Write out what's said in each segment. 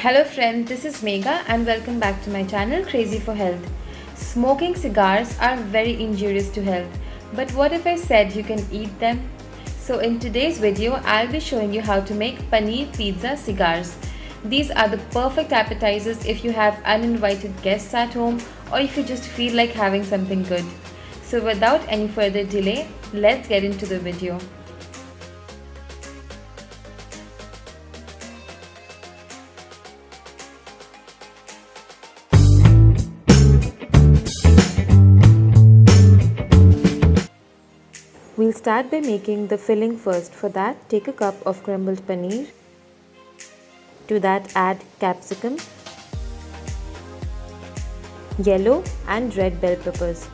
Hello friend, this is Megha and welcome back to my channel Crazy for Health. Smoking cigars are very injurious to health, but what if I said you can eat them? So in today's video, I'll be showing you how to make paneer pizza cigars. These are the perfect appetizers if you have uninvited guests at home or if you just feel like having something good. So without any further delay, let's get into the video. We'll start by making the filling first. For that, take a cup of crumbled paneer. To that, add capsicum, yellow and red bell peppers.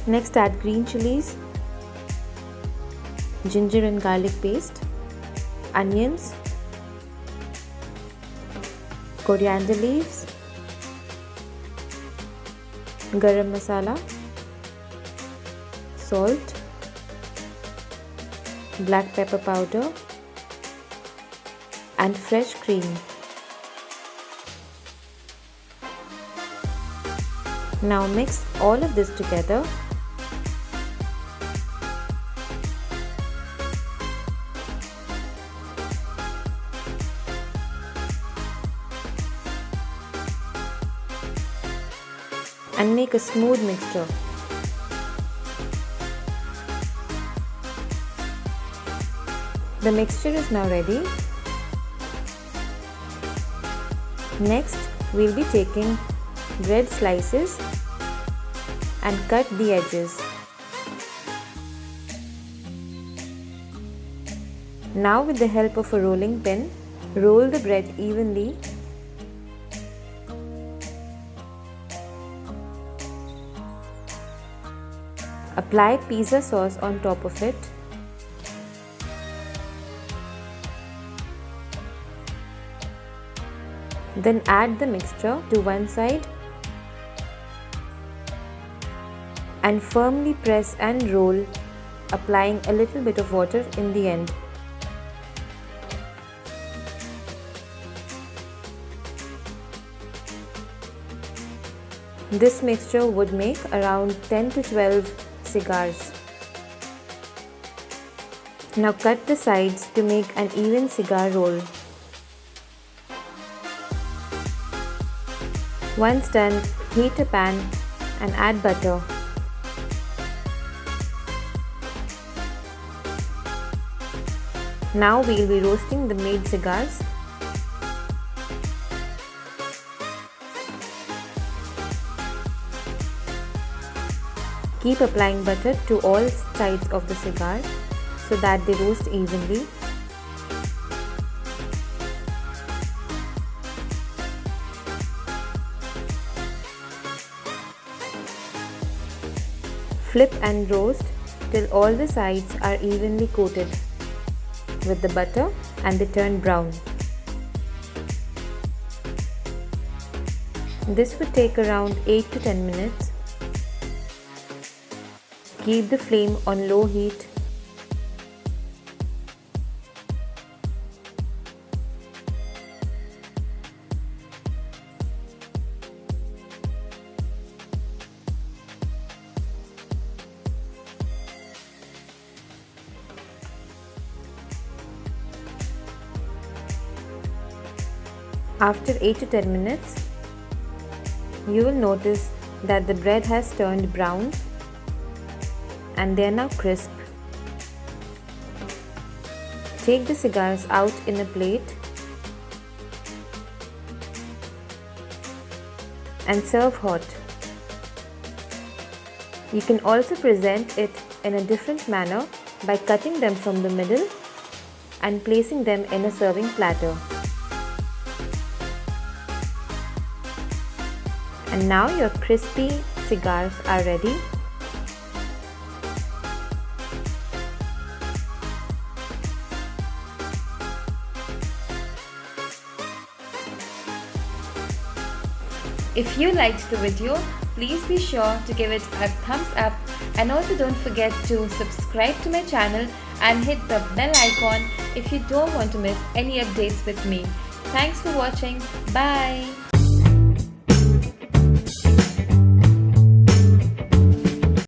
Next, add green chilies, ginger and garlic paste, onions, coriander leaves, Garam Masala, salt, black pepper powder and fresh cream. Now mix all of this together. And make a smooth mixture. The mixture is now ready. Next, we'll be taking bread slices and cut the edges. Now, with the help of a rolling pin, roll the bread evenly. Apply pizza sauce on top of it. Then add the mixture to one side and firmly press and roll, applying a little bit of water in the end. This mixture would make around 10 to 12 cigars. Now cut the sides to make an even cigar roll. Once done, heat a pan and add butter. Now we'll be roasting the made cigars. Keep applying butter to all sides of the cigar so that they roast evenly. Flip and roast till all the sides are evenly coated with the butter and they turn brown. This would take around 8 to 10 minutes. Keep the flame on low heat. After 8 to 10 minutes, you will notice that the bread has turned brown and they are now crisp. Take the cigars out in a plate and serve hot. You can also present it in a different manner by cutting them from the middle and placing them in a serving platter. And now your crispy cigars are ready. If you liked the video, please be sure to give it a thumbs up and also don't forget to subscribe to my channel and hit the bell icon if you don't want to miss any updates with me. Thanks for watching. Bye.